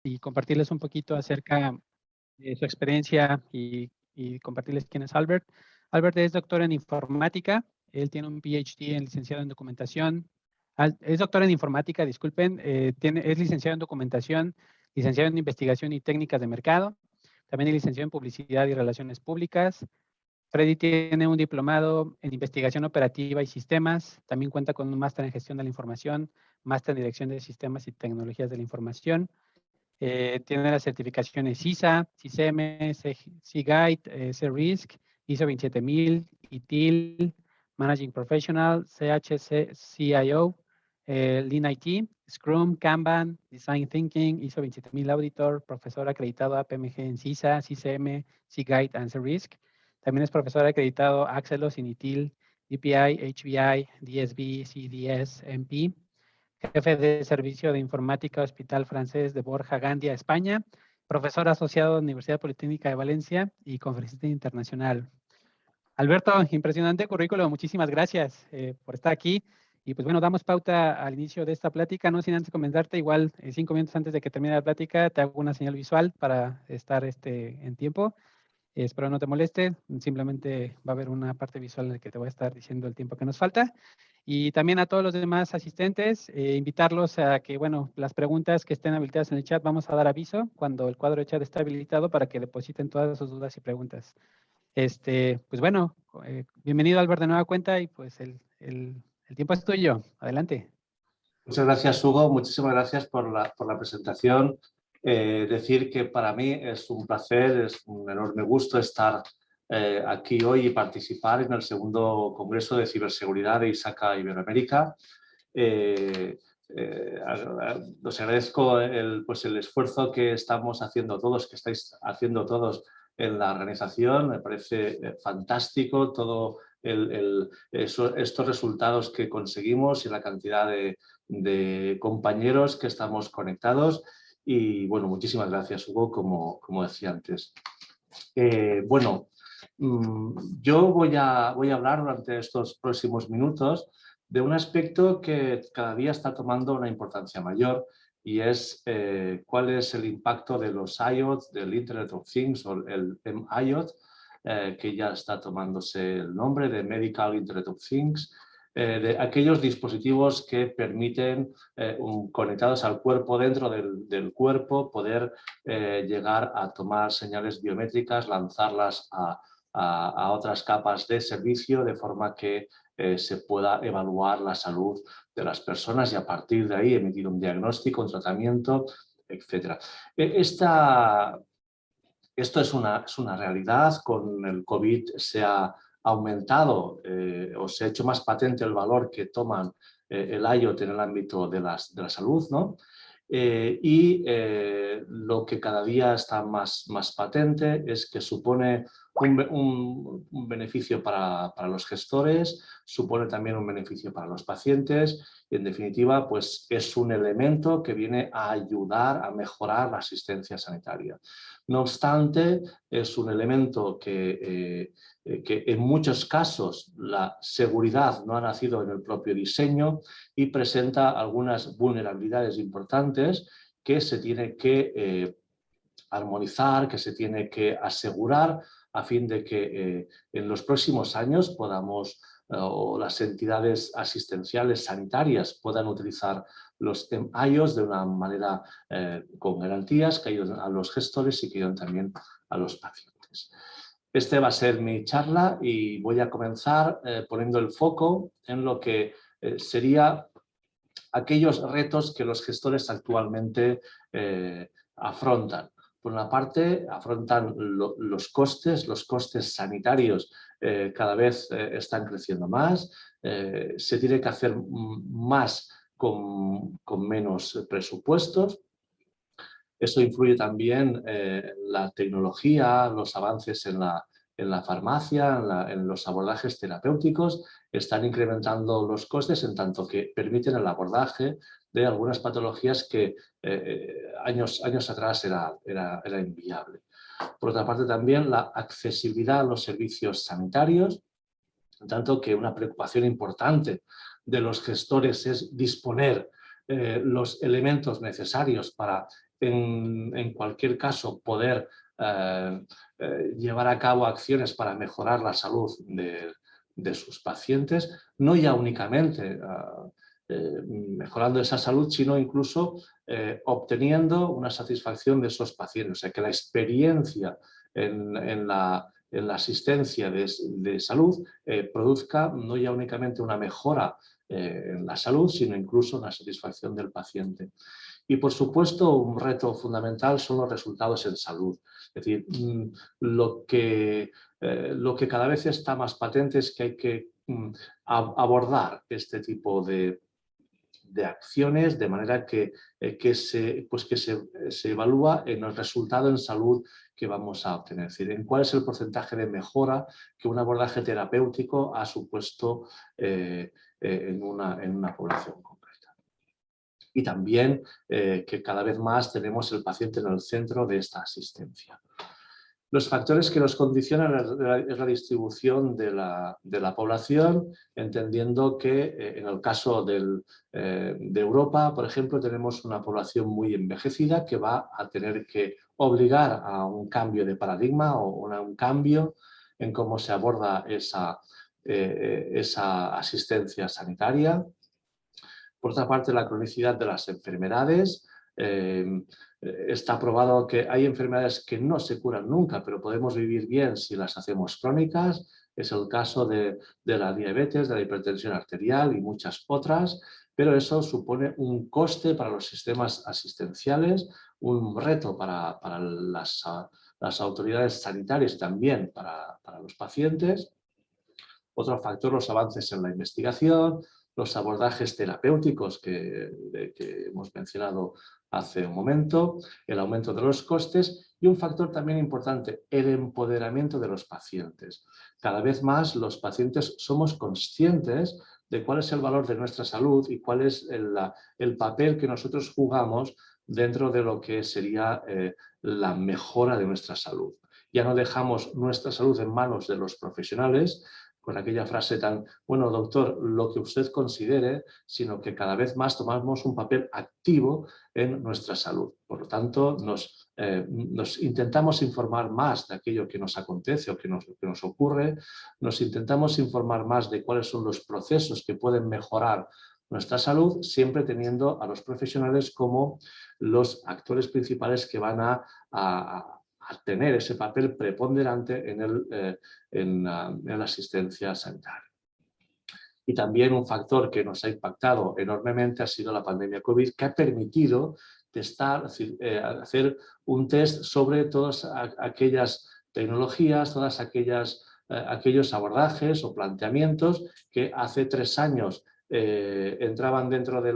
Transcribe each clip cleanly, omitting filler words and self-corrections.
y compartirles un poquito acerca de su experiencia y compartirles quién es Albert. Albert es doctor en informática, él tiene un PhD en licenciado en documentación, es doctor en informática, disculpen, es licenciado en documentación, licenciado en investigación y técnicas de mercado, también es licenciado en publicidad y relaciones públicas. Freddy tiene un diplomado en investigación operativa y sistemas, también cuenta con un máster en gestión de la información, máster en dirección de sistemas y tecnologías de la información. Tiene las certificaciones CISA, CISM, CGuide, CRISC, ISO 27000, ITIL, Managing Professional, CHCIO, Lean IT, Scrum, Kanban, Design Thinking, ISO 27000 Auditor, profesor acreditado APMG en CISA, CISM, CGuide and CRISC. También es profesor acreditado Axelos, INITIL, DPI, HBI, DSB, CDS, MP. Jefe de Servicio de Informática Hospital Francés de Borja, Gandia, España, profesor asociado de Universidad Politécnica de Valencia y conferencista internacional. Alberto, impresionante currículo, muchísimas gracias por estar aquí. Y pues bueno, damos pauta al inicio de esta plática, no sin antes comentarte, igual 5 minutos antes de que termine la plática, te hago una señal visual para estar en tiempo. Espero no te moleste, simplemente va a haber una parte visual en la que te voy a estar diciendo el tiempo que nos falta. Y también a todos los demás asistentes, invitarlos a que, bueno, las preguntas que estén habilitadas en el chat, vamos a dar aviso cuando el cuadro de chat esté habilitado para que depositen todas sus dudas y preguntas. Pues bueno, bienvenido Albert de nueva cuenta y pues el tiempo es tuyo. Adelante. Muchas gracias, Hugo. Muchísimas gracias por la presentación. Decir que para mí es un placer, es un enorme gusto estar aquí hoy y participar en el segundo Congreso de Ciberseguridad de ISACA Iberoamérica. Os agradezco el esfuerzo que estamos haciendo todos, que estáis haciendo todos en la organización. Me parece fantástico todo estos resultados que conseguimos y la cantidad de compañeros que estamos conectados. Y bueno, muchísimas gracias, Hugo, como decía antes. Yo voy a hablar durante estos próximos minutos de un aspecto que cada día está tomando una importancia mayor y es cuál es el impacto de los IoT, del Internet of Things o el MIoT, que ya está tomándose el nombre de Medical Internet of Things, de aquellos dispositivos que permiten, conectados al cuerpo, dentro del cuerpo, poder llegar a tomar señales biométricas, lanzarlas a otras capas de servicio, de forma que se pueda evaluar la salud de las personas y a partir de ahí emitir un diagnóstico, un tratamiento, etc. Esto es una realidad. Con el COVID se ha aumentado o se ha hecho más patente el valor que toman el IoT en el ámbito de la salud, ¿no? Lo que cada día está más patente es que supone un beneficio para los gestores, supone también un beneficio para los pacientes y, en definitiva, pues es un elemento que viene a ayudar a mejorar la asistencia sanitaria. No obstante, es un elemento que en muchos casos la seguridad no ha nacido en el propio diseño y presenta algunas vulnerabilidades importantes que se tiene que armonizar, que se tiene que asegurar a fin de que en los próximos años podamos o las entidades asistenciales sanitarias puedan utilizar los MIoT de una manera con garantías que ayuden a los gestores y que ayuden también a los pacientes. Este va a ser mi charla y voy a comenzar poniendo el foco en lo que sería aquellos retos que los gestores actualmente afrontan. Por una parte, afrontan los costes sanitarios cada vez están creciendo más, se tiene que hacer más con menos presupuestos. Eso influye también la tecnología, los avances en la farmacia, en los abordajes terapéuticos, están incrementando los costes en tanto que permiten el abordaje de algunas patologías que años atrás era inviable. Por otra parte, también la accesibilidad a los servicios sanitarios, en tanto que una preocupación importante de los gestores es disponer los elementos necesarios para en cualquier caso poder llevar a cabo acciones para mejorar la salud de sus pacientes, no ya únicamente mejorando esa salud, sino incluso obteniendo una satisfacción de esos pacientes. O sea, que la experiencia en la asistencia de salud produzca no ya únicamente una mejora en la salud, sino incluso una satisfacción del paciente. Y, por supuesto, un reto fundamental son los resultados en salud. Es decir, lo que cada vez está más patente es que hay que abordar este tipo de acciones de manera que se evalúa en el resultado en salud que vamos a obtener. Es decir, en cuál es el porcentaje de mejora que un abordaje terapéutico ha supuesto en una población concreta. Y también que cada vez más tenemos el paciente en el centro de esta asistencia. Los factores que nos condicionan es la distribución de la población, entendiendo que en el caso de Europa, por ejemplo, tenemos una población muy envejecida que va a tener que obligar a un cambio de paradigma o un cambio en cómo se aborda esa asistencia sanitaria. Por otra parte, la cronicidad de las enfermedades. Está probado que hay enfermedades que no se curan nunca, pero podemos vivir bien si las hacemos crónicas. Es el caso de la diabetes, de la hipertensión arterial y muchas otras, pero eso supone un coste para los sistemas asistenciales, un reto para las autoridades sanitarias y también para los pacientes. Otro factor, los avances en la investigación, los abordajes terapéuticos que hemos mencionado hace un momento, el aumento de los costes y un factor también importante, el empoderamiento de los pacientes. Cada vez más los pacientes somos conscientes de cuál es el valor de nuestra salud y cuál es el papel que nosotros jugamos dentro de lo que sería la mejora de nuestra salud. Ya no dejamos nuestra salud en manos de los profesionales, con aquella frase tan, bueno, doctor, lo que usted considere, sino que cada vez más tomamos un papel activo en nuestra salud. Por lo tanto, nos intentamos informar más de aquello que nos acontece o que nos ocurre, nos intentamos informar más de cuáles son los procesos que pueden mejorar nuestra salud, siempre teniendo a los profesionales como los actores principales que van a tener ese papel preponderante en la asistencia sanitaria. Y también un factor que nos ha impactado enormemente ha sido la pandemia COVID, que ha permitido hacer un test sobre todas aquellas tecnologías, todas aquellos abordajes o planteamientos que hace 3 años entraban dentro de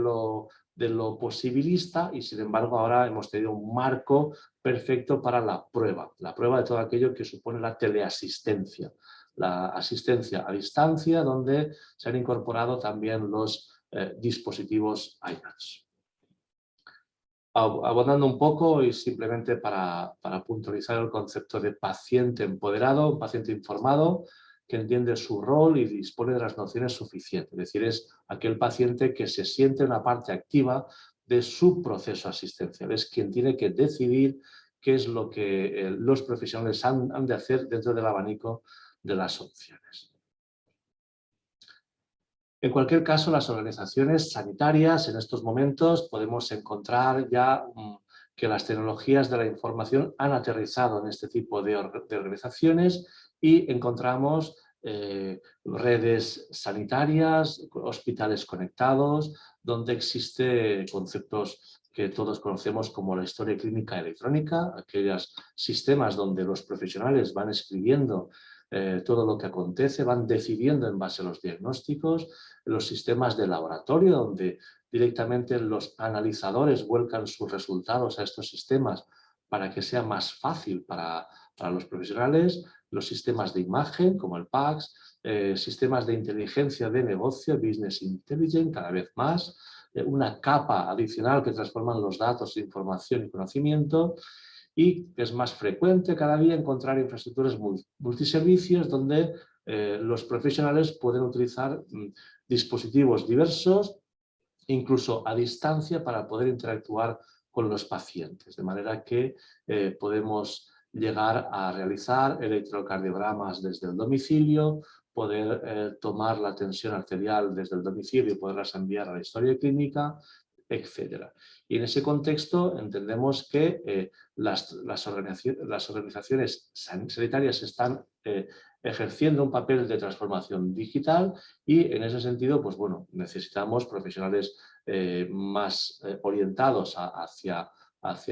lo posibilista y, sin embargo, ahora hemos tenido un marco perfecto para la prueba de todo aquello que supone la teleasistencia, la asistencia a distancia, donde se han incorporado también los dispositivos iPads. Abondando un poco y simplemente para puntualizar el concepto de paciente empoderado, un paciente informado, que entiende su rol y dispone de las nociones suficientes. Es decir, es aquel paciente que se siente una parte activa de su proceso asistencial. Es quien tiene que decidir qué es lo que los profesionales han de hacer dentro del abanico de las opciones. En cualquier caso, las organizaciones sanitarias en estos momentos podemos encontrar ya que las tecnologías de la información han aterrizado en este tipo de organizaciones y encontramos redes sanitarias, hospitales conectados, donde existen conceptos que todos conocemos como la historia clínica electrónica, aquellos sistemas donde los profesionales van escribiendo todo lo que acontece, van decidiendo en base a los diagnósticos, los sistemas de laboratorio, donde directamente los analizadores vuelcan sus resultados a estos sistemas para que sea más fácil para los profesionales, los sistemas de imagen como el PACS, sistemas de inteligencia de negocio, Business Intelligence, cada vez más, una capa adicional que transforman los datos en información y conocimiento, y es más frecuente cada día encontrar infraestructuras multiservicios donde los profesionales pueden utilizar dispositivos diversos, incluso a distancia, para poder interactuar con los pacientes, de manera que podemos llegar a realizar electrocardiogramas desde el domicilio, poder tomar la tensión arterial desde el domicilio y poderlas enviar a la historia clínica, etc. Y en ese contexto entendemos que las organizaciones sanitarias están ejerciendo un papel de transformación digital y en ese sentido, pues bueno, necesitamos profesionales más orientados hacia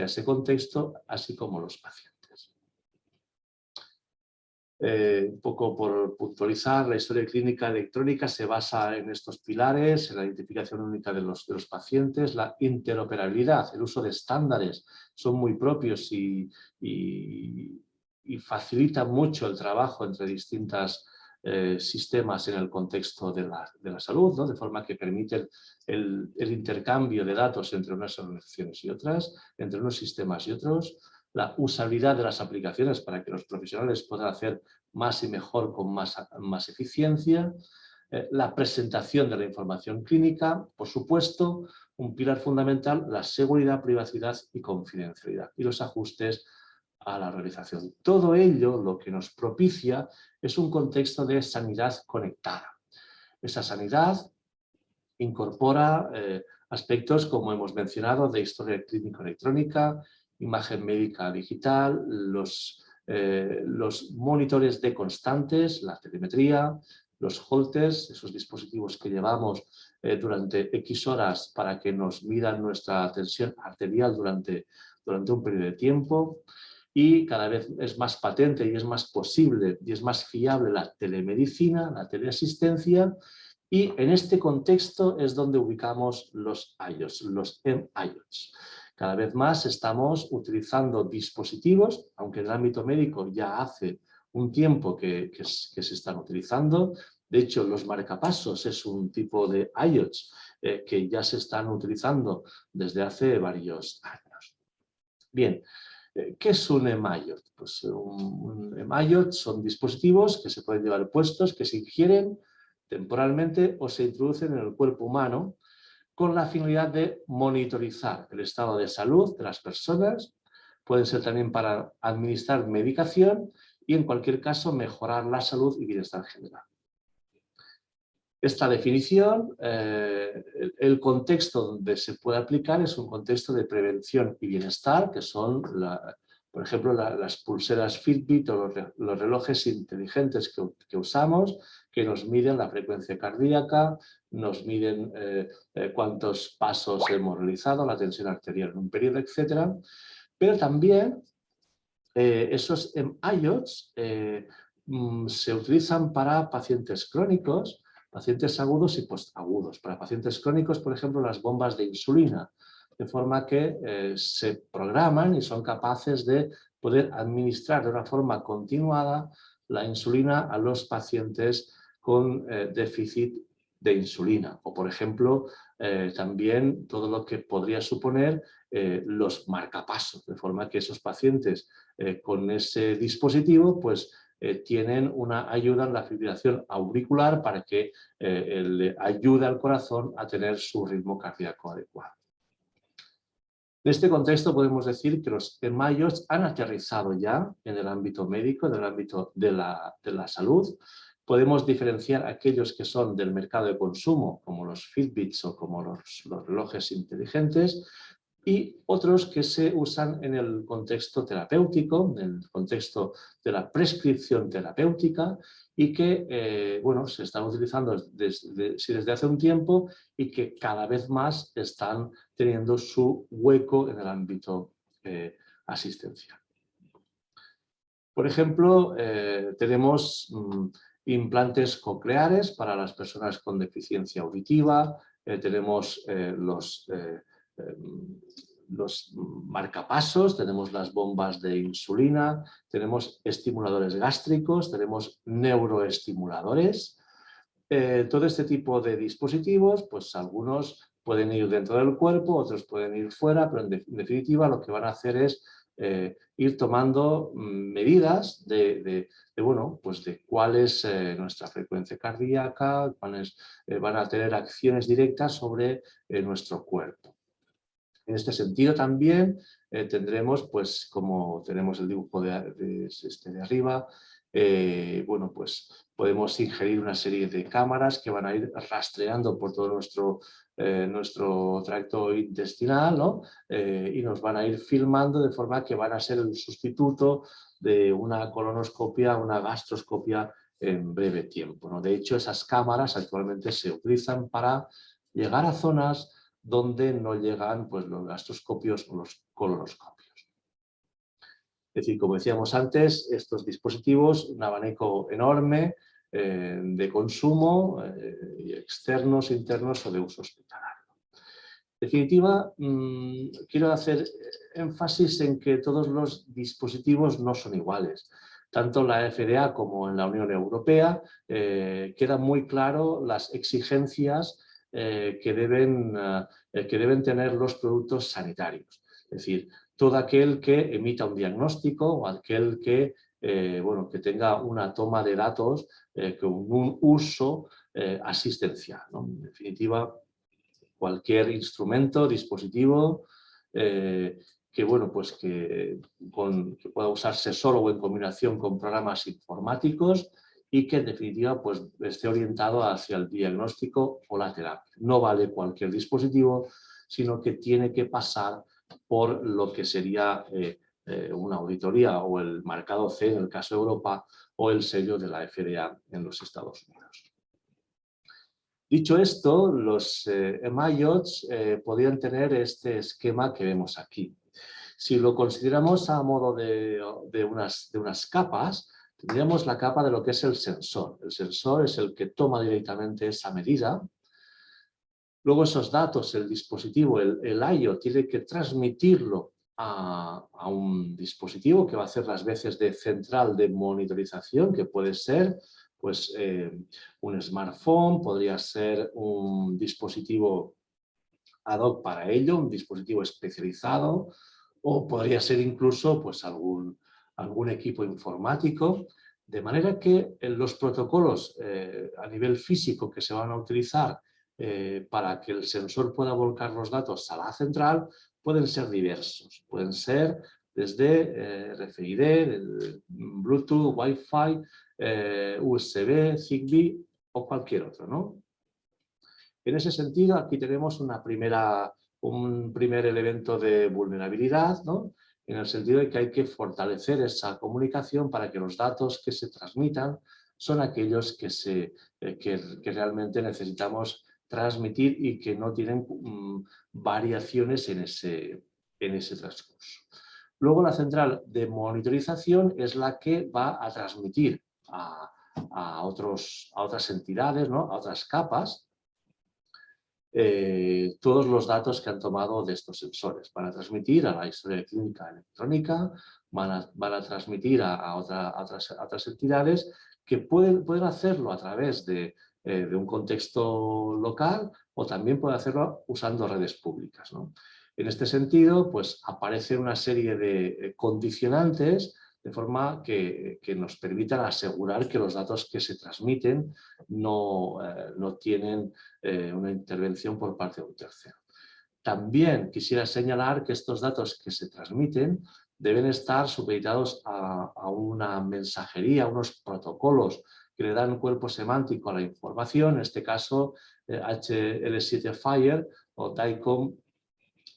ese contexto, así como los pacientes. Un poco por puntualizar, la historia clínica electrónica se basa en estos pilares, en la identificación única de los pacientes, la interoperabilidad, el uso de estándares son muy propios y facilitan mucho el trabajo entre distintos sistemas en el contexto de la salud, ¿no? De forma que permiten el intercambio de datos entre unas organizaciones y otras, entre unos sistemas y otros, la usabilidad de las aplicaciones para que los profesionales puedan hacer más y mejor con más eficiencia, la presentación de la información clínica, por supuesto, un pilar fundamental, la seguridad, privacidad y confidencialidad y los ajustes a la realización. Todo ello lo que nos propicia es un contexto de sanidad conectada. Esa sanidad incorpora aspectos, como hemos mencionado, de historia clínica electrónica, imagen médica digital, los monitores de constantes, la telemetría, los holters, esos dispositivos que llevamos durante X horas para que nos midan nuestra tensión arterial durante un periodo de tiempo. Y cada vez es más patente y es más posible y es más fiable la telemedicina, la teleasistencia. Y en este contexto es donde ubicamos los IoTs, los M-IoTs. Cada vez más estamos utilizando dispositivos, aunque en el ámbito médico ya hace un tiempo que se están utilizando. De hecho, los marcapasos es un tipo de IoTs que ya se están utilizando desde hace varios años. Bien, ¿qué es un M-IoT? Pues un M-IoT son dispositivos que se pueden llevar puestos, que se ingieren temporalmente o se introducen en el cuerpo humano con la finalidad de monitorizar el estado de salud de las personas, pueden ser también para administrar medicación y en cualquier caso mejorar la salud y bienestar general. Esta definición, el contexto donde se puede aplicar es un contexto de prevención y bienestar, que son, por ejemplo, las pulseras Fitbit o los relojes inteligentes que usamos, que nos miden la frecuencia cardíaca, nos miden cuántos pasos hemos realizado, la tensión arterial en un periodo, etc. Pero también esos IoTs se utilizan para pacientes crónicos, pacientes agudos y postagudos. Para pacientes crónicos, por ejemplo, las bombas de insulina, de forma que se programan y son capaces de poder administrar de una forma continuada la insulina a los pacientes con déficit de insulina. O, por ejemplo, también todo lo que podría suponer los marcapasos, de forma que esos pacientes con ese dispositivo pues tienen una ayuda en la fibrilación auricular para que le ayude al corazón a tener su ritmo cardíaco adecuado. En este contexto podemos decir que los M-IoTs han aterrizado ya en el ámbito médico, en el ámbito de la salud. Podemos diferenciar aquellos que son del mercado de consumo, como los Fitbits o como los relojes inteligentes, y otros que se usan en el contexto terapéutico, en el contexto de la prescripción terapéutica y que bueno, se están utilizando desde hace un tiempo y que cada vez más están teniendo su hueco en el ámbito asistencial. Por ejemplo, tenemos implantes cocleares para las personas con deficiencia auditiva, tenemos los marcapasos, tenemos las bombas de insulina, tenemos estimuladores gástricos, tenemos neuroestimuladores. Todo este tipo de dispositivos, pues algunos pueden ir dentro del cuerpo, otros pueden ir fuera, pero en definitiva lo que van a hacer es ir tomando medidas bueno, pues de cuál es nuestra frecuencia cardíaca, cuáles van a tener acciones directas sobre nuestro cuerpo. En este sentido también tendremos, pues como tenemos el dibujo de arriba, bueno, pues podemos ingerir una serie de cámaras que van a ir rastreando por todo nuestro tracto intestinal, ¿no? Y nos van a ir filmando de forma que van a ser el sustituto de una colonoscopia, una gastroscopia en breve tiempo, ¿no? De hecho, esas cámaras actualmente se utilizan para llegar a zonas donde no llegan, pues, los gastroscopios o los colonoscopios. Es decir, como decíamos antes, estos dispositivos, un abanico enorme de consumo, externos, internos o de uso hospitalario. En definitiva, quiero hacer énfasis en que todos los dispositivos no son iguales. Tanto en la FDA como en la Unión Europea queda muy claro las exigencias que deben tener los productos sanitarios. Es decir, todo aquel que emita un diagnóstico o aquel que, bueno, que tenga una toma de datos con un uso asistencial, ¿no? En definitiva, cualquier instrumento, dispositivo que, bueno, pues que pueda usarse solo o en combinación con programas informáticos y que en definitiva pues, esté orientado hacia el diagnóstico o la terapia. No vale cualquier dispositivo, sino que tiene que pasar por lo que sería una auditoría o el marcado C en el caso de Europa o el sello de la FDA en los Estados Unidos. Dicho esto, los MIOTs podrían tener este esquema que vemos aquí. Si lo consideramos a modo de unas capas, tendríamos la capa de lo que es el sensor. El sensor es el que toma directamente esa medida. Luego esos datos, el dispositivo, el IO, tiene que transmitirlo a un dispositivo que va a hacer las veces de central de monitorización, que puede ser pues, un smartphone, podría ser un dispositivo ad hoc para ello, un dispositivo especializado, o podría ser incluso pues, algún equipo informático, de manera que los protocolos a nivel físico que se van a utilizar para que el sensor pueda volcar los datos a la central pueden ser diversos. Pueden ser desde RFID, Bluetooth, Wi-Fi, USB, Zigbee o cualquier otro, ¿no? En ese sentido, aquí tenemos un primer elemento de vulnerabilidad, ¿no? En el sentido de que hay que fortalecer esa comunicación para que los datos que se transmitan son aquellos que realmente necesitamos transmitir y que no tienen variaciones en ese transcurso. Luego la central de monitorización es la que va a transmitir a otras entidades, ¿no? A otras capas, todos los datos que han tomado de estos sensores. Van a transmitir a la historia clínica electrónica, van a transmitir a otras entidades que pueden hacerlo a través de un contexto local o también pueden hacerlo usando redes públicas, ¿no? En este sentido, pues aparece una serie de condicionantes de forma que nos permitan asegurar que los datos que se transmiten no tienen una intervención por parte de un tercero. También quisiera señalar que estos datos que se transmiten deben estar supeditados a una mensajería, a unos protocolos que le dan un cuerpo semántico a la información, en este caso HL7 Fire o DICOM,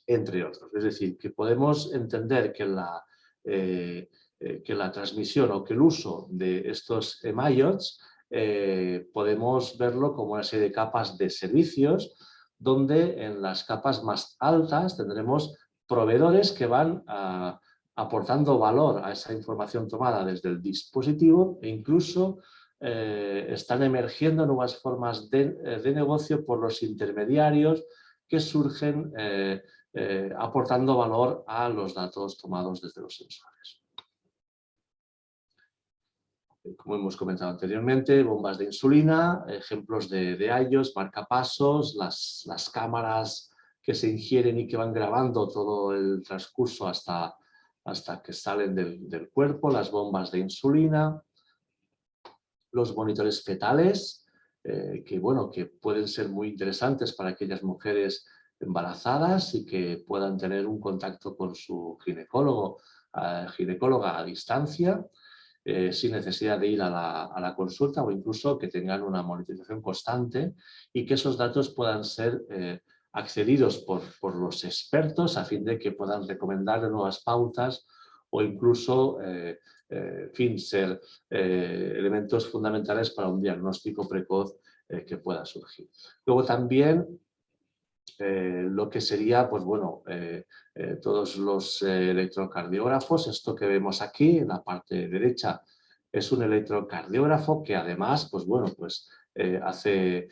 entre otros. Es decir, que podemos entender que la transmisión o que el uso de estos MIOTs podemos verlo como una serie de capas de servicios, donde en las capas más altas tendremos proveedores que van aportando valor a esa información tomada desde el dispositivo e incluso están emergiendo nuevas formas de negocio por los intermediarios que surgen aportando valor a los datos tomados desde los sensores. Como hemos comentado anteriormente, bombas de insulina, ejemplos de IOS, marcapasos, las cámaras que se ingieren y que van grabando todo el transcurso hasta que salen del cuerpo, las bombas de insulina, los monitores fetales, que pueden ser muy interesantes para aquellas mujeres embarazadas y que puedan tener un contacto con su ginecóloga a distancia, sin necesidad de ir a la consulta, o incluso que tengan una monitorización constante y que esos datos puedan ser accedidos por los expertos a fin de que puedan recomendar nuevas pautas o incluso en fin, ser elementos fundamentales para un diagnóstico precoz que pueda surgir. Luego también lo que sería, pues bueno, todos los electrocardiógrafos. Esto que vemos aquí en la parte derecha es un electrocardiógrafo que además, pues bueno, pues hace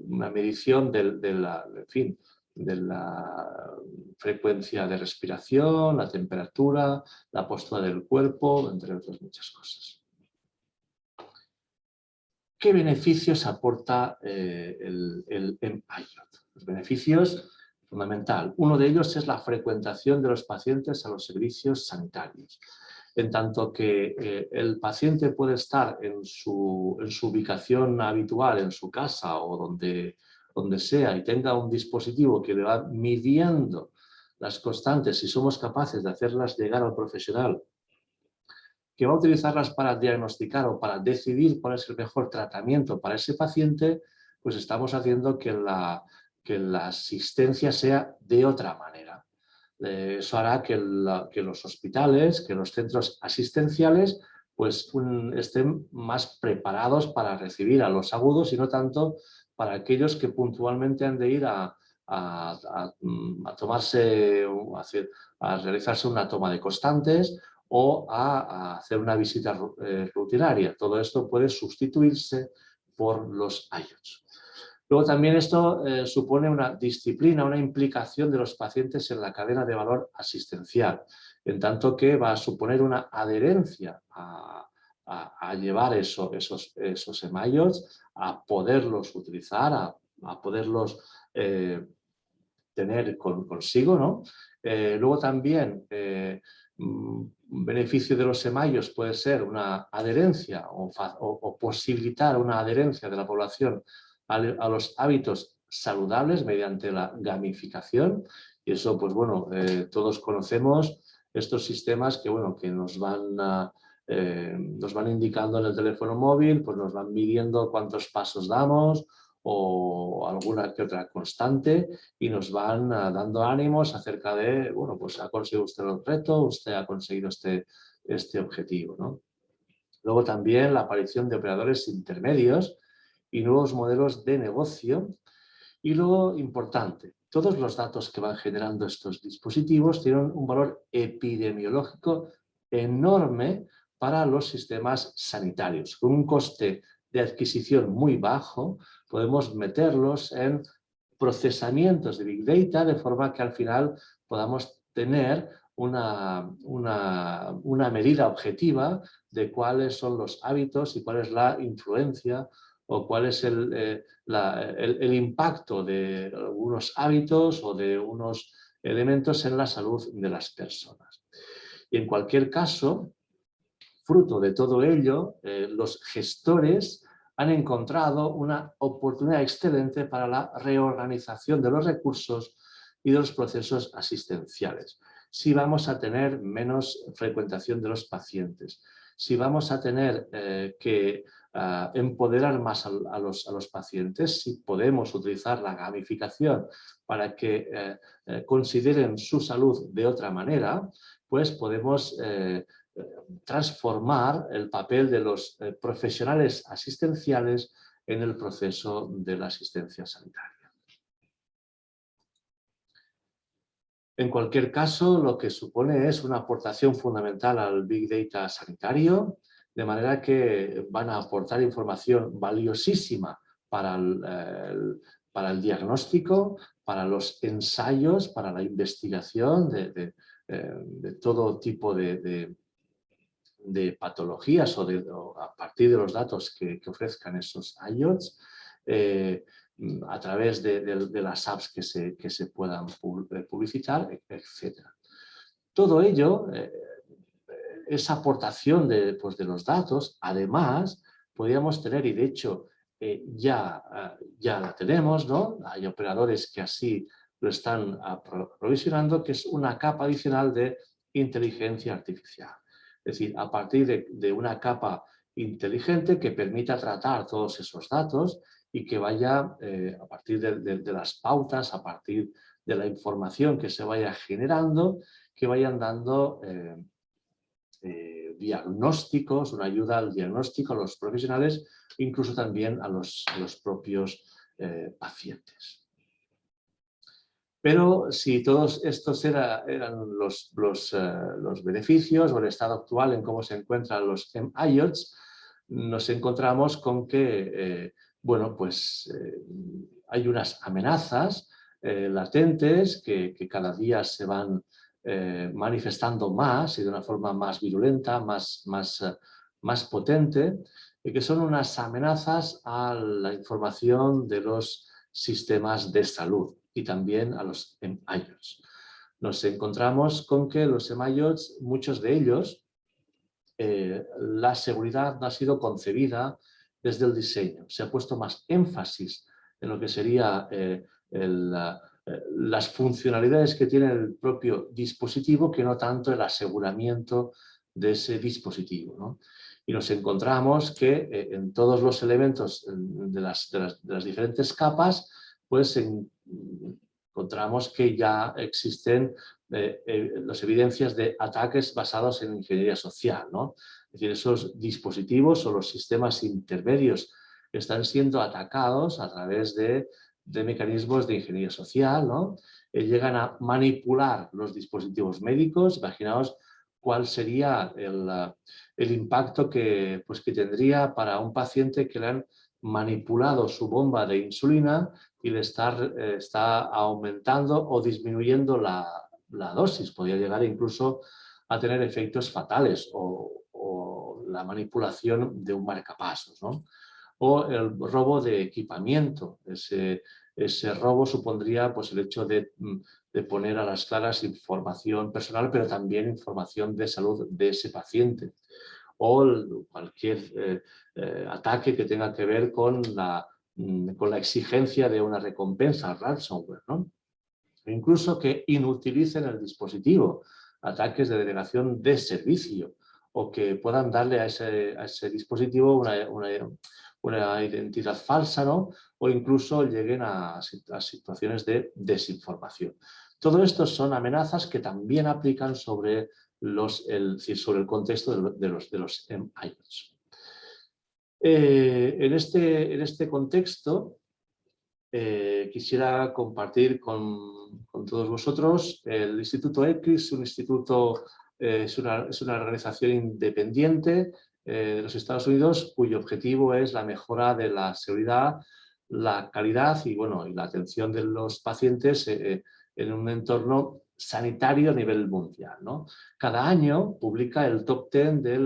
una medición en fin, de la frecuencia de respiración, la temperatura, la postura del cuerpo, entre otras muchas cosas. ¿Qué beneficios aporta el mIOT? Los beneficios, fundamental. Uno de ellos es la frecuentación de los pacientes a los servicios sanitarios. En tanto que el paciente puede estar en su ubicación habitual, en su casa o donde sea, y tenga un dispositivo que le va midiendo las constantes, si somos capaces de hacerlas llegar al profesional que va a utilizarlas para diagnosticar o para decidir cuál es el mejor tratamiento para ese paciente, pues estamos haciendo que la asistencia sea de otra manera. Eso hará que los hospitales, que los centros asistenciales, pues estén más preparados para recibir a los agudos y no tanto para aquellos que puntualmente han de ir a realizarse una toma de constantes o a hacer una visita rutinaria. Todo esto puede sustituirse por los IOTs. Luego también esto supone una disciplina, una implicación de los pacientes en la cadena de valor asistencial, en tanto que va a suponer una adherencia a llevar esos mIOTs, a poderlos utilizar, a poderlos tener consigo, ¿no? Luego también un beneficio de los mIOTs puede ser una adherencia o posibilitar una adherencia de la población a los hábitos saludables mediante la gamificación. Y eso, pues bueno, todos conocemos estos sistemas que, bueno, que nos van indicando en el teléfono móvil, pues nos van midiendo cuántos pasos damos o alguna que otra constante y nos van dando ánimos acerca de, bueno, pues ha conseguido usted el reto, usted ha conseguido este objetivo, ¿no? Luego también la aparición de operadores intermedios y nuevos modelos de negocio. Y luego, importante, todos los datos que van generando estos dispositivos tienen un valor epidemiológico enorme para los sistemas sanitarios. Con un coste de adquisición muy bajo, podemos meterlos en procesamientos de Big Data de forma que al final podamos tener una medida objetiva de cuáles son los hábitos y cuál es la influencia o cuál es el impacto de algunos hábitos o de unos elementos en la salud de las personas. Y en cualquier caso, fruto de todo ello, los gestores han encontrado una oportunidad excelente para la reorganización de los recursos y de los procesos asistenciales. Si vamos a tener menos frecuentación de los pacientes, si vamos a tener que empoderar más a los pacientes, si podemos utilizar la gamificación para que consideren su salud de otra manera, pues podemos transformar el papel de los profesionales asistenciales en el proceso de la asistencia sanitaria. En cualquier caso, lo que supone es una aportación fundamental al Big Data sanitario, de manera que van a aportar información valiosísima para el diagnóstico, para los ensayos, para la investigación de todo tipo de patologías o a partir de los datos que ofrezcan esos IOTs, a través de las apps que se puedan publicitar, etc. Todo ello, esa aportación de los datos, además, podríamos tener, y de hecho ya la tenemos, ¿no? Hay operadores que así lo están provisionando, que es una capa adicional de inteligencia artificial. Es decir, a partir de una capa inteligente que permita tratar todos esos datos y que vaya, a partir de las pautas, a partir de la información que se vaya generando, que vayan dando diagnósticos, una ayuda al diagnóstico a los profesionales, incluso también a los propios pacientes. Pero si todos estos eran los beneficios o el estado actual en cómo se encuentran los MIOTs, nos encontramos con que bueno, pues, hay unas amenazas latentes que cada día se van manifestando más y de una forma más virulenta, más potente, que son unas amenazas a la información de los sistemas de salud y también a los MIOTs. Nos encontramos con que los MIOTs, muchos de ellos, la seguridad no ha sido concebida desde el diseño. Se ha puesto más énfasis en lo que sería las funcionalidades que tiene el propio dispositivo que no tanto el aseguramiento de ese dispositivo, ¿no? Y nos encontramos que en todos los elementos de las diferentes capas, pues encontramos que ya existen las evidencias de ataques basados en ingeniería social, ¿no? Es decir, esos dispositivos o los sistemas intermedios están siendo atacados a través de mecanismos de ingeniería social, ¿no? Llegan a manipular los dispositivos médicos. Imaginaos cuál sería el impacto que tendría para un paciente que le han manipulado su bomba de insulina y le está aumentando o disminuyendo la dosis. Podría llegar incluso a tener efectos fatales o la manipulación de un marcapasos, ¿no? O el robo de equipamiento. Ese robo supondría pues, el hecho de poner a las claras información personal, pero también información de salud de ese paciente. O cualquier ataque que tenga que ver con la exigencia de una recompensa, ransomware, ¿no? Incluso que inutilicen el dispositivo, ataques de denegación de servicio, o que puedan darle a ese dispositivo una identidad falsa, ¿no? O incluso lleguen a situaciones de desinformación. Todo esto son amenazas que también aplican sobre el contexto de los MIOTs. En este contexto, quisiera compartir con todos vosotros el Instituto ECRIS, es una organización independiente de los Estados Unidos cuyo objetivo es la mejora de la seguridad, la calidad y la atención de los pacientes en un entorno sanitario a nivel mundial, ¿no? Cada año publica el top 10 de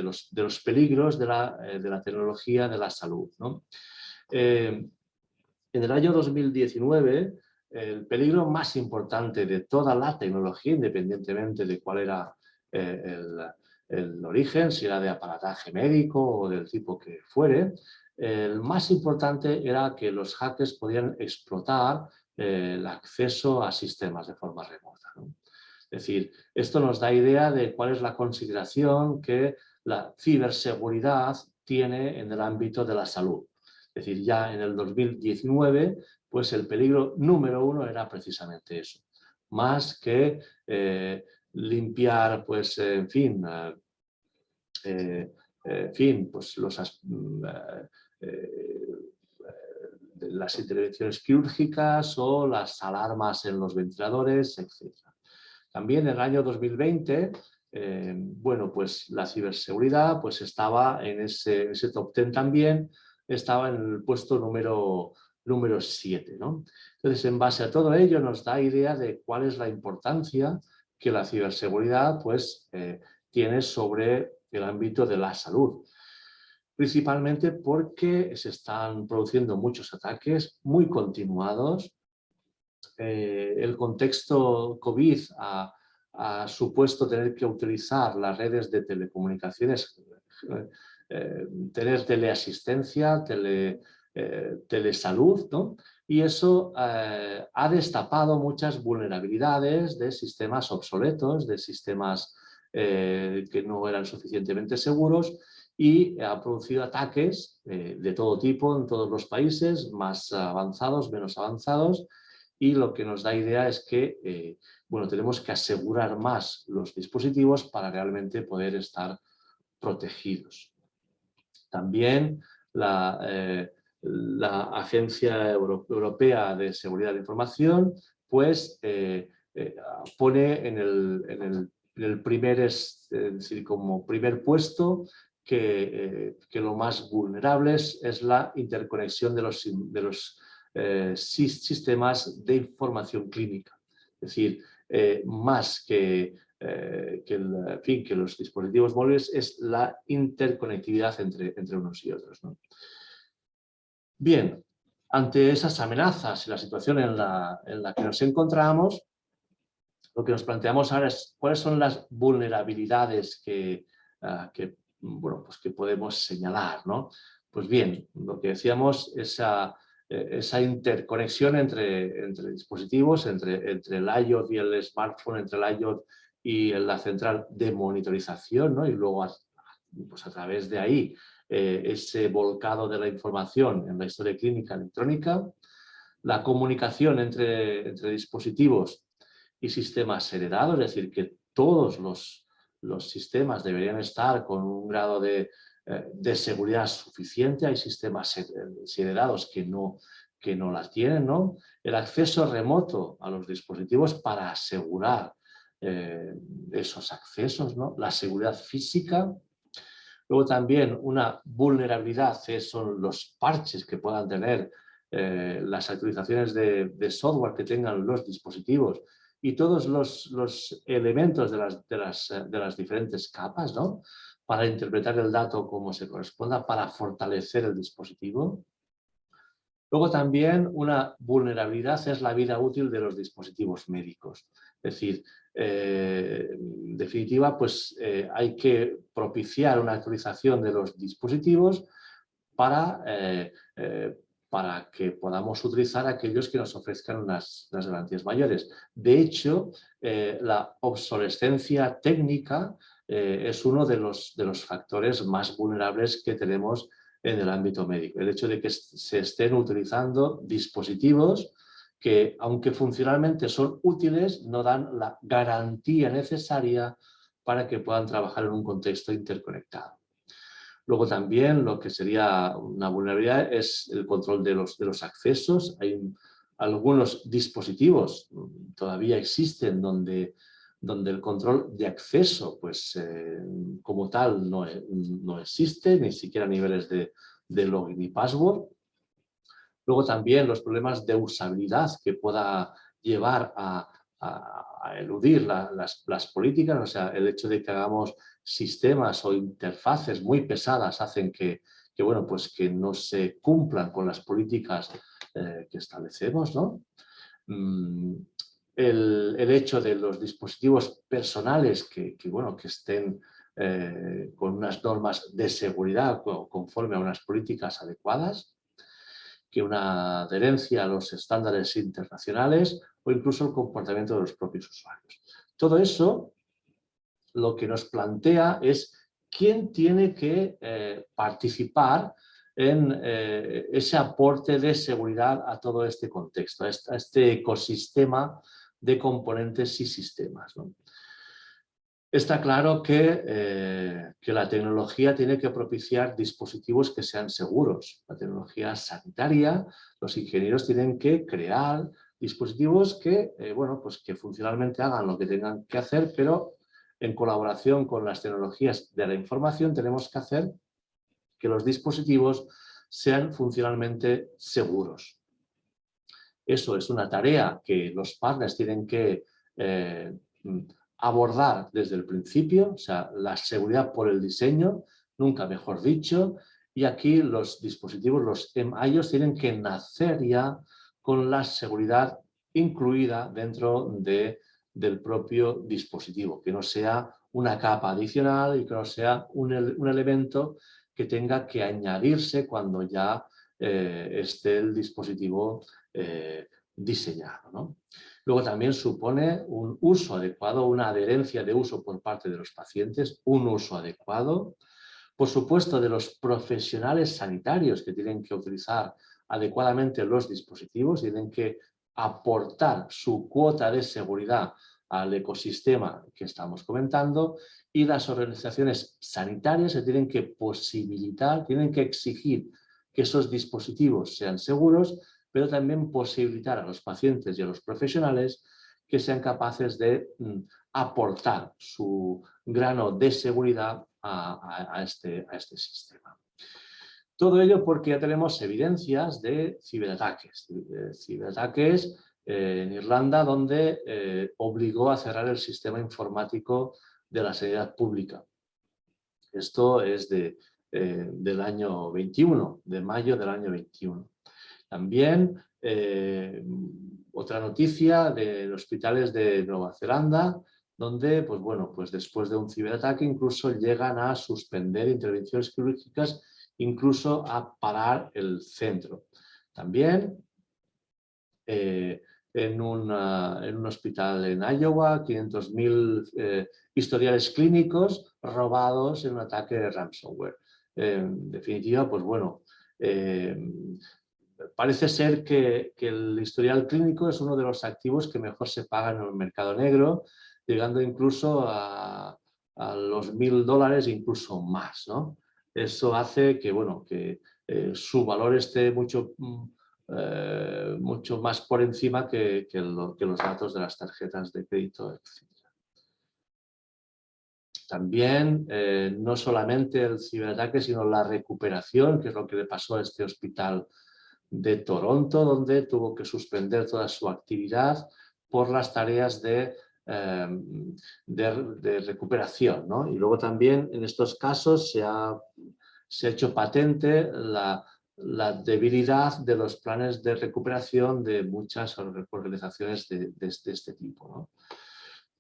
los peligros de la tecnología de la salud, ¿no? En el año 2019, el peligro más importante de toda la tecnología, independientemente de cuál era el origen, si era de aparataje médico o del tipo que fuere, el más importante era que los hackers podían explotar el acceso a sistemas de forma remota, ¿no? Es decir, esto nos da idea de cuál es la consideración que la ciberseguridad tiene en el ámbito de la salud. Es decir, ya en el 2019, pues el peligro número uno era precisamente eso. Más que limpiar, pues, en fin, pues las intervenciones quirúrgicas o las alarmas en los ventiladores, etc. También en el año 2020, pues la ciberseguridad pues estaba en ese top 10 también, estaba en el puesto número 7, ¿no? Entonces, en base a todo ello, nos da idea de cuál es la importancia que la ciberseguridad pues, tiene sobre el ámbito de la salud. Principalmente porque se están produciendo muchos ataques muy continuados. El contexto COVID ha supuesto tener que utilizar las redes de telecomunicaciones, tener teleasistencia, telesalud, ¿no? Y eso ha destapado muchas vulnerabilidades de sistemas obsoletos, de sistemas que no eran suficientemente seguros, y ha producido ataques de todo tipo en todos los países, más avanzados, menos avanzados, y lo que nos da idea es que bueno, tenemos que asegurar más los dispositivos para realmente poder estar protegidos. También la Agencia Europea de Seguridad de Información pues pone en el primer, es decir, como primer puesto que lo más vulnerable es la interconexión de los sistemas de información clínica. Es decir, más que los dispositivos móviles, es la interconectividad entre unos y otros, ¿no? Bien, ante esas amenazas y la situación en la que nos encontramos, lo que nos planteamos ahora es cuáles son las vulnerabilidades bueno, pues que podemos señalar, ¿no? Pues bien, lo que decíamos, esa interconexión entre dispositivos, entre el iOS y el smartphone, entre el iOS y la central de monitorización, ¿no? Y luego pues a través de ahí ese volcado de la información en la historia clínica electrónica, la comunicación entre dispositivos y sistemas heredados, es decir, que todos los sistemas deberían estar con un grado de seguridad suficiente. Hay sistemas heredados que no las tienen, ¿no? El acceso remoto a los dispositivos para asegurar esos accesos, ¿no? La seguridad física. Luego también una vulnerabilidad son los parches que puedan tener las actualizaciones de software que tengan los dispositivos y todos los elementos de las diferentes capas, ¿no? Para interpretar el dato como se corresponda, para fortalecer el dispositivo. Luego también una vulnerabilidad es la vida útil de los dispositivos médicos. Es decir, en definitiva, pues hay que propiciar una actualización de los dispositivos para que podamos utilizar aquellos que nos ofrezcan unas garantías mayores. De hecho, la obsolescencia técnica es uno de los factores más vulnerables que tenemos en el ámbito médico. El hecho de que se estén utilizando dispositivos que, aunque funcionalmente son útiles, no dan la garantía necesaria para que puedan trabajar en un contexto interconectado. Luego también lo que sería una vulnerabilidad es el control de los accesos. Hay algunos dispositivos todavía existen donde el control de acceso, pues como tal, no existe, ni siquiera a niveles de login y password. Luego también los problemas de usabilidad que pueda llevar a eludir las políticas, o sea, el hecho de que hagamos sistemas o interfaces muy pesadas hacen que bueno, pues que no se cumplan con las políticas que establecemos, ¿no? El hecho de los dispositivos personales que estén con unas normas de seguridad conforme a unas políticas adecuadas, que una adherencia a los estándares internacionales o incluso el comportamiento de los propios usuarios. Todo eso lo que nos plantea es quién tiene que participar en ese aporte de seguridad a todo este contexto, a este ecosistema de componentes y sistemas, ¿no? Está claro que la tecnología tiene que propiciar dispositivos que sean seguros. La tecnología sanitaria, los ingenieros tienen que crear dispositivos que, bueno, pues que funcionalmente hagan lo que tengan que hacer, pero en colaboración con las tecnologías de la información tenemos que hacer que los dispositivos sean funcionalmente seguros. Eso es una tarea que los partners tienen que abordar desde el principio, o sea, la seguridad por el diseño, nunca mejor dicho, y aquí los dispositivos, los iOS, tienen que nacer ya con la seguridad incluida dentro del propio dispositivo, que no sea una capa adicional y que no sea un elemento que tenga que añadirse cuando ya esté el dispositivo diseñado, ¿no? Luego también supone un uso adecuado, una adherencia de uso por parte de los pacientes, un uso adecuado, por supuesto de los profesionales sanitarios que tienen que utilizar adecuadamente los dispositivos, tienen que aportar su cuota de seguridad al ecosistema que estamos comentando, y las organizaciones sanitarias se tienen que posibilitar, tienen que exigir que esos dispositivos sean seguros, pero también posibilitar a los pacientes y a los profesionales que sean capaces de aportar su grano de seguridad a este sistema. Todo ello porque ya tenemos evidencias de ciberataques. Ciberataques en Irlanda, donde obligó a cerrar el sistema informático de la sanidad pública. Esto es del año 21, de mayo del año 21. También otra noticia de hospitales de Nueva Zelanda, donde pues bueno, pues después de un ciberataque incluso llegan a suspender intervenciones quirúrgicas, incluso a parar el centro. También en un hospital en Iowa, 500.000 historiales clínicos robados en un ataque de ransomware. En definitiva, pues bueno, parece ser que el historial clínico es uno de los activos que mejor se pagan en el mercado negro, llegando incluso a los $1.000, incluso más, ¿no? Eso hace que, bueno, que su valor esté mucho más por encima que los datos de las tarjetas de crédito, etc. También, no solamente el ciberataque, sino la recuperación, que es lo que le pasó a este hospital de Toronto, donde tuvo que suspender toda su actividad por las tareas de recuperación, ¿no? Y luego también en estos casos se ha hecho patente la debilidad de los planes de recuperación de muchas organizaciones de este tipo, ¿no?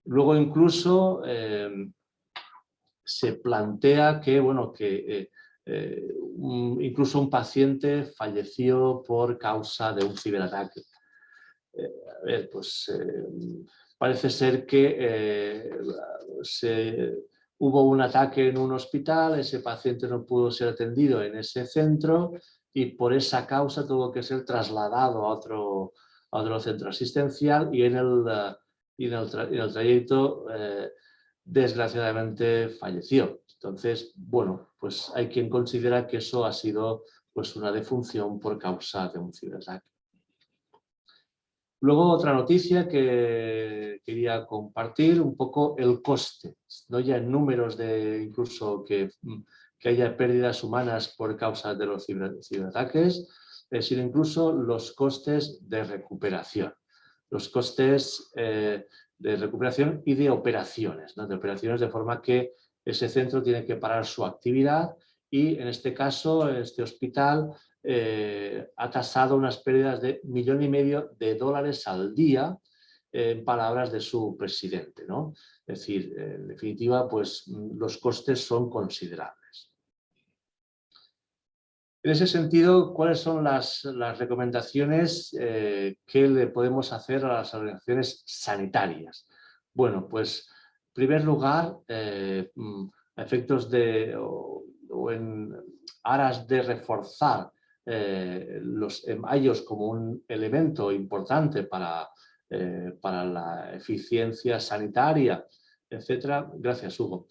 Luego incluso se plantea que, bueno, incluso un paciente falleció por causa de un ciberataque. Parece ser que hubo un ataque en un hospital, ese paciente no pudo ser atendido en ese centro y por esa causa tuvo que ser trasladado a otro centro asistencial, y en el trayecto desgraciadamente falleció. Entonces, bueno, pues hay quien considera que eso ha sido pues una defunción por causa de un ciberataque. Luego otra noticia que quería compartir, un poco el coste, no ya en números de incluso que haya pérdidas humanas por causa de los ciberataques, sino incluso los costes de recuperación. Los costes de recuperación y de operaciones, ¿no? De operaciones, de forma que ese centro tiene que parar su actividad, y en este caso este hospital ha tasado unas pérdidas de $1,500,000 al día, en palabras de su presidente, ¿no? Es decir, en definitiva, pues los costes son considerables. En ese sentido, ¿cuáles son las recomendaciones que le podemos hacer a las organizaciones sanitarias? Bueno, pues en primer lugar, a efectos o en aras de reforzar los EMAIOS como un elemento importante para la eficiencia sanitaria, etcétera. Gracias, Hugo.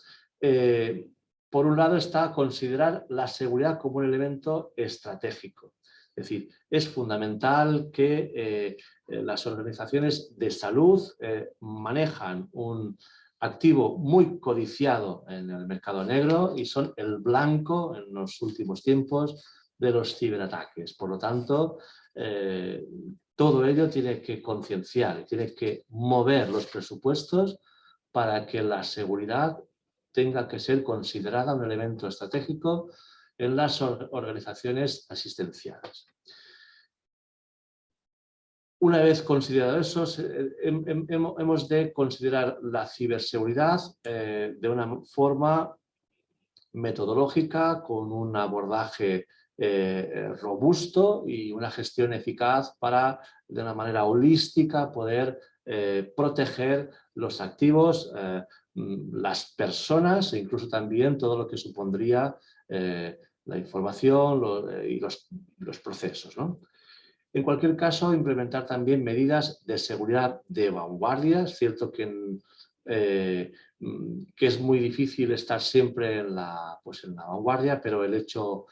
Por un lado está considerar la seguridad como un elemento estratégico. Es decir, es fundamental que las organizaciones de salud manejan un activo muy codiciado en el mercado negro y son el blanco en los últimos tiempos de los ciberataques. Por lo tanto, todo ello tiene que concienciar, tiene que mover los presupuestos para que la seguridad tenga que ser considerada un elemento estratégico en las organizaciones asistenciales. Una vez considerado eso, hemos de considerar la ciberseguridad de una forma metodológica, con un abordaje robusto y una gestión eficaz para, de una manera holística, poder proteger los activos, las personas e incluso también todo lo que supondría la información y los procesos, ¿no? En cualquier caso, implementar también medidas de seguridad de vanguardia. Es cierto que es muy difícil estar siempre en la vanguardia, pero el hecho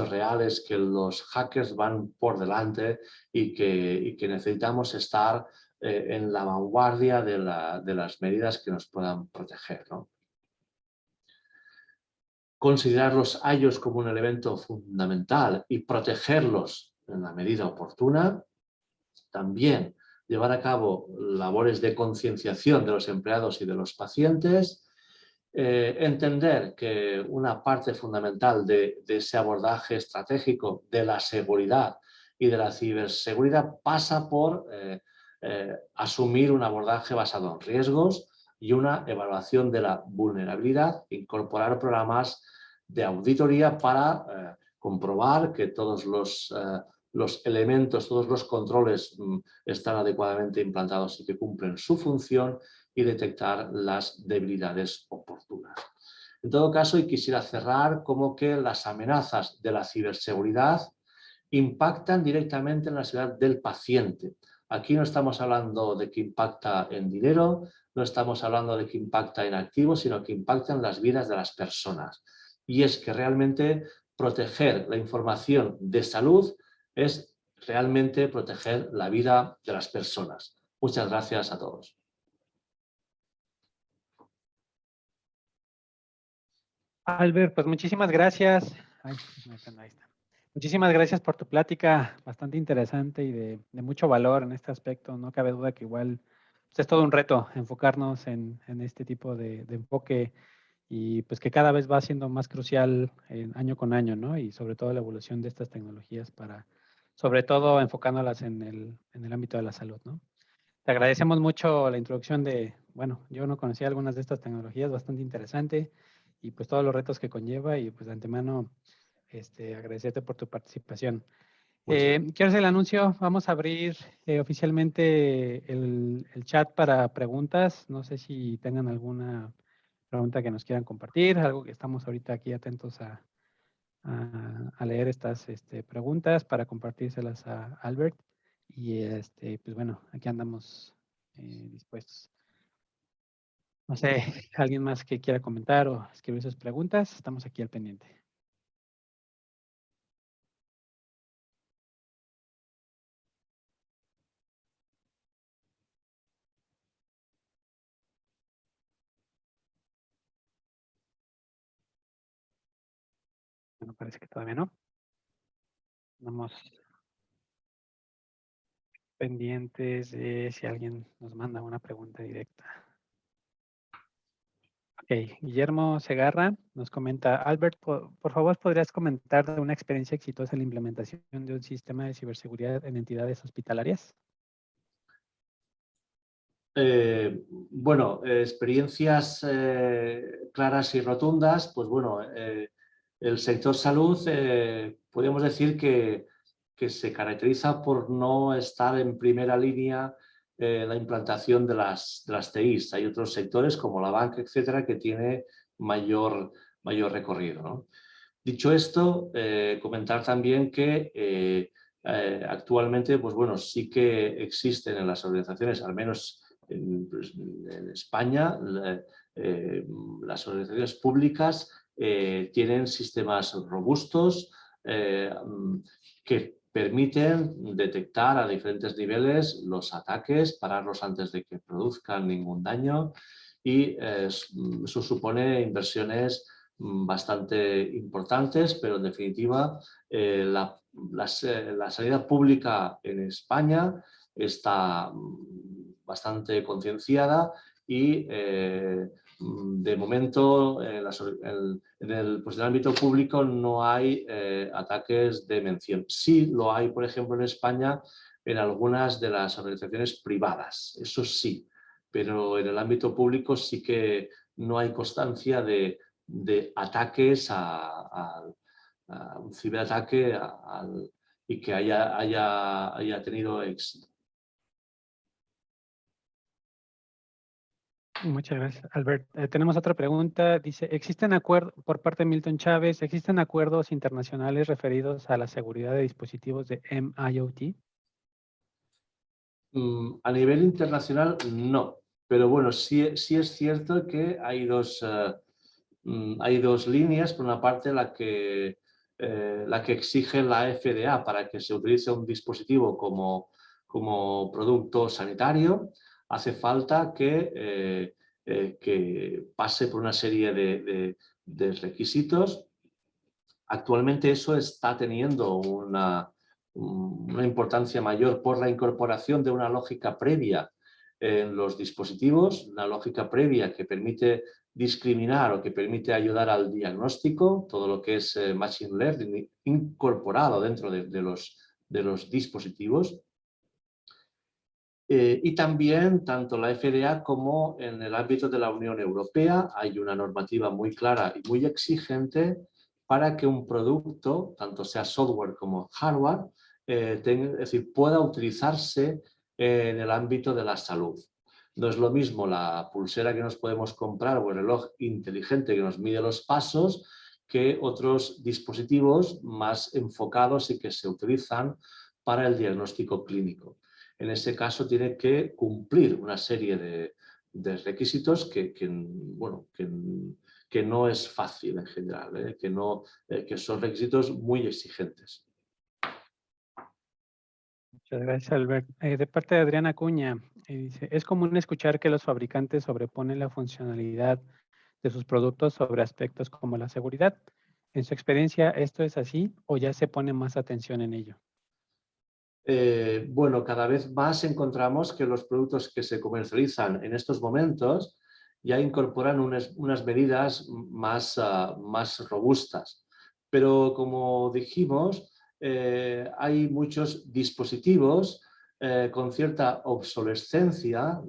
real es que los hackers van por delante y que necesitamos estar en la vanguardia de las medidas que nos puedan proteger, ¿no? Considerar los IOs como un elemento fundamental y protegerlos en la medida oportuna. También llevar a cabo labores de concienciación de los empleados y de los pacientes. Entender que una parte fundamental de ese abordaje estratégico de la seguridad y de la ciberseguridad pasa por asumir un abordaje basado en riesgos y una evaluación de la vulnerabilidad, incorporar programas de auditoría para comprobar que todos los elementos, todos los controles están adecuadamente implantados y que cumplen su función y detectar las debilidades oportunas. En todo caso, y quisiera cerrar como que las amenazas de la ciberseguridad impactan directamente en la seguridad del paciente. Aquí no estamos hablando de que impacta en dinero, no estamos hablando de que impacta en activos, sino que impacta en las vidas de las personas. Y es que realmente proteger la información de salud es realmente proteger la vida de las personas. Muchas gracias a todos. Albert, pues muchísimas gracias. Ay, ahí está. Muchísimas gracias por tu plática, bastante interesante y de mucho valor en este aspecto. No cabe duda que igual pues, es todo un reto enfocarnos en este tipo de enfoque y pues que cada vez va siendo más crucial año con año, ¿no? Y sobre todo la evolución de estas tecnologías para, sobre todo enfocándolas en el ámbito de la salud, ¿no? Te agradecemos mucho la introducción bueno, yo no conocía algunas de estas tecnologías, bastante interesante y pues todos los retos que conlleva y pues de antemano agradecerte por tu participación. Quiero hacer el anuncio, vamos a abrir oficialmente el chat para preguntas. No sé si tengan alguna pregunta que nos quieran compartir, algo que estamos ahorita aquí atentos a leer estas preguntas para compartírselas a Albert. Y pues bueno, aquí andamos dispuestos. No sé, alguien más que quiera comentar o escribir sus preguntas, estamos aquí al pendiente. Bueno, parece que todavía no. Estamos pendientes de si alguien nos manda una pregunta directa. Ok, Guillermo Segarra nos comenta, Albert, por favor, ¿podrías comentar de una experiencia exitosa en la implementación de un sistema de ciberseguridad en entidades hospitalarias? Bueno, experiencias claras y rotundas, pues bueno, el sector salud podríamos decir que se caracteriza por no estar en primera línea la implantación de las TIs. Hay otros sectores como la banca, etcétera, que tiene mayor recorrido, ¿no? Dicho esto, comentar también que actualmente, pues bueno, sí que existen en las organizaciones, al menos en España, las organizaciones públicas tienen sistemas robustos que permiten detectar a diferentes niveles los ataques, pararlos antes de que produzcan ningún daño y eso supone inversiones bastante importantes, pero en definitiva la sanidad pública en España está bastante concienciada y de momento en el ámbito público no hay ataques de mención. Sí lo hay, por ejemplo, en España en algunas de las organizaciones privadas, eso sí, pero en el ámbito público sí que no hay constancia de ataques un ciberataque y que haya tenido éxito. Muchas gracias, Albert. Tenemos otra pregunta. Dice, ¿existen acuerdos, por parte de Milton Chávez, existen acuerdos internacionales referidos a la seguridad de dispositivos de MIoT? A nivel internacional, no. Pero bueno, sí es cierto que hay dos líneas. Por una parte, la que exige la FDA para que se utilice un dispositivo como producto sanitario, hace falta que pase por una serie de requisitos. Actualmente eso está teniendo una importancia mayor por la incorporación de una lógica previa en los dispositivos, una lógica previa que permite discriminar o que permite ayudar al diagnóstico, todo lo que es Machine Learning incorporado dentro de los dispositivos. Y también, tanto la FDA como en el ámbito de la Unión Europea, hay una normativa muy clara y muy exigente para que un producto, tanto sea software como hardware, es decir, pueda utilizarse en el ámbito de la salud. No es lo mismo la pulsera que nos podemos comprar o el reloj inteligente que nos mide los pasos que otros dispositivos más enfocados y que se utilizan para el diagnóstico clínico. En ese caso tiene que cumplir una serie de requisitos que no es fácil en general, que son requisitos muy exigentes. Muchas gracias, Albert. De parte de Adriana Acuña, dice, ¿es común escuchar que los fabricantes sobreponen la funcionalidad de sus productos sobre aspectos como la seguridad? En su experiencia, ¿esto es así o ya se pone más atención en ello? Bueno, cada vez más encontramos que los productos que se comercializan en estos momentos ya incorporan unas medidas más robustas. Pero como dijimos, hay muchos dispositivos con cierta obsolescencia,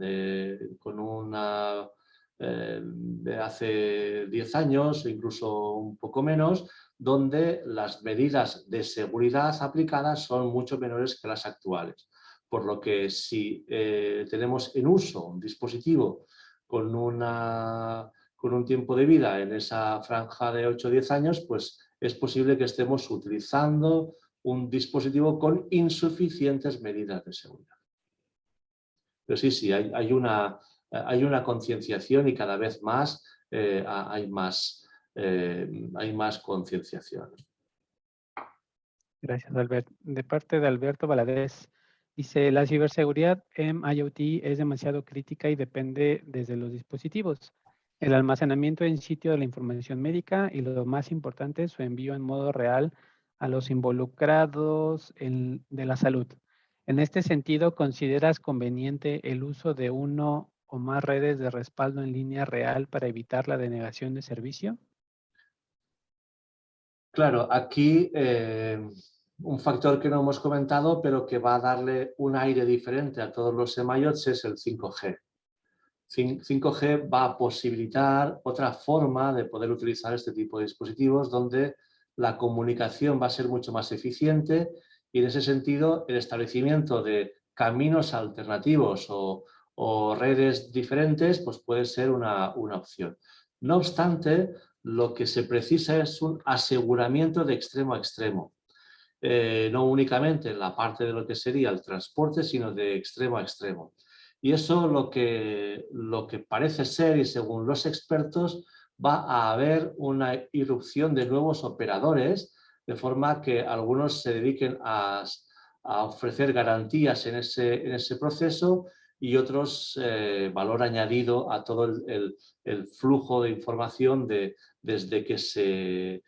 de hace 10 años o incluso un poco menos, donde las medidas de seguridad aplicadas son mucho menores que las actuales. Por lo que si tenemos en uso un dispositivo con un tiempo de vida en esa franja de 8 o 10 años, pues es posible que estemos utilizando un dispositivo con insuficientes medidas de seguridad. Pero sí, hay una concienciación y cada vez más hay más concienciación. Gracias, Albert. De parte de Alberto Valadez, dice, la ciberseguridad en IoT es demasiado crítica y depende desde los dispositivos, el almacenamiento en sitio de la información médica y lo más importante, su envío en modo real a los involucrados de la salud. En este sentido, ¿consideras conveniente el uso de uno o más redes de respaldo en línea real para evitar la denegación de servicio? Claro, aquí un factor que no hemos comentado, pero que va a darle un aire diferente a todos los MIoTs es el 5G. 5G va a posibilitar otra forma de poder utilizar este tipo de dispositivos donde la comunicación va a ser mucho más eficiente y en ese sentido el establecimiento de caminos alternativos o redes diferentes pues puede ser una opción. No obstante, lo que se precisa es un aseguramiento de extremo a extremo. No únicamente en la parte de lo que sería el transporte, sino de extremo a extremo. Y eso lo que parece ser, y según los expertos, va a haber una irrupción de nuevos operadores, de forma que algunos se dediquen a ofrecer garantías en ese proceso y otros valor añadido a todo el flujo de información desde que se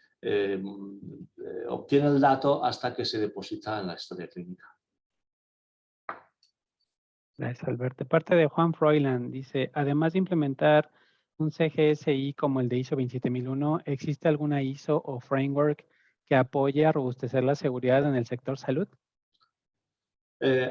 obtiene el dato hasta que se deposita en la historia clínica. Gracias, Albert. De parte de Juan Froiland, dice, además de implementar un CGSI como el de ISO 27001, ¿existe alguna ISO o framework que apoye a robustecer la seguridad en el sector salud?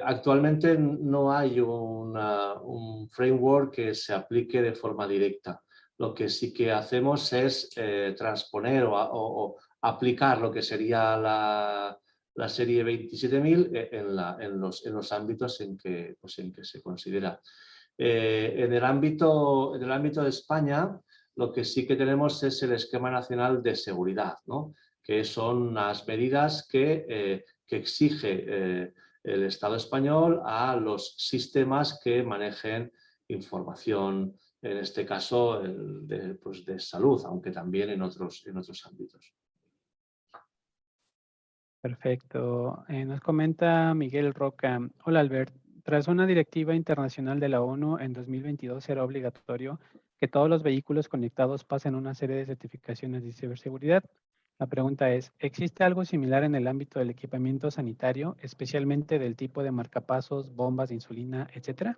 Actualmente no hay un framework que se aplique de forma directa. Lo que sí que hacemos es transponer o aplicar lo que sería la serie 27000 en los ámbitos en que, pues en que se considera. En el ámbito de España, lo que sí que tenemos es el Esquema Nacional de Seguridad, ¿no? Que son las medidas que exige el Estado español a los sistemas que manejen información, en este caso pues de salud, aunque también en otros ámbitos. Perfecto. Nos comenta Miguel Roca. Hola, Albert. Tras una directiva internacional de la ONU en 2022 será obligatorio que todos los vehículos conectados pasen una serie de certificaciones de ciberseguridad. La pregunta es, ¿existe algo similar en el ámbito del equipamiento sanitario, especialmente del tipo de marcapasos, bombas de insulina, etcétera?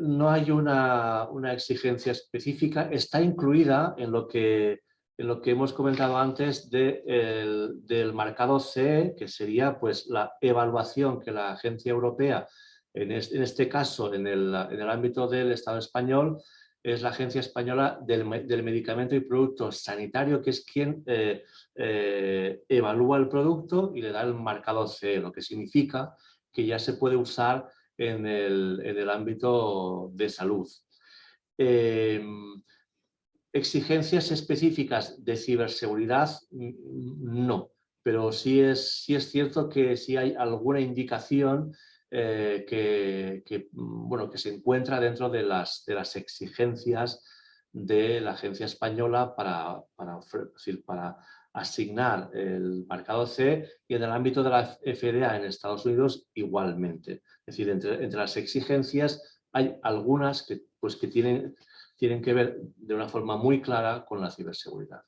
No hay una exigencia específica, está incluida en lo que hemos comentado antes del marcado CE, que sería pues la evaluación que la Agencia Europea, en este caso en el ámbito del Estado español, es la Agencia Española del Medicamento y Producto Sanitario, que es quien evalúa el producto y le da el marcado CE, lo que significa que ya se puede usar en el ámbito de salud. Exigencias específicas de ciberseguridad, no, pero sí es cierto que sí hay alguna indicación que se encuentra dentro de las exigencias de la Agencia Española para asignar el marcado C, y en el ámbito de la FDA en Estados Unidos igualmente. Es decir, entre las exigencias hay algunas que tienen que ver de una forma muy clara con la ciberseguridad.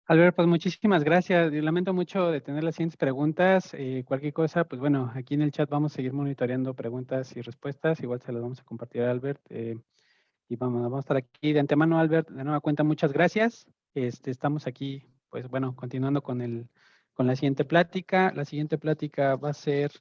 Albert, pues muchísimas gracias. Yo lamento mucho de tener las siguientes preguntas. Cualquier cosa, pues bueno, aquí en el chat vamos a seguir monitoreando preguntas y respuestas. Igual se las vamos a compartir a Albert. Y vamos a estar aquí de antemano, Albert, de nueva cuenta, muchas gracias. Estamos aquí, pues bueno, continuando con la siguiente plática. La siguiente plática va a ser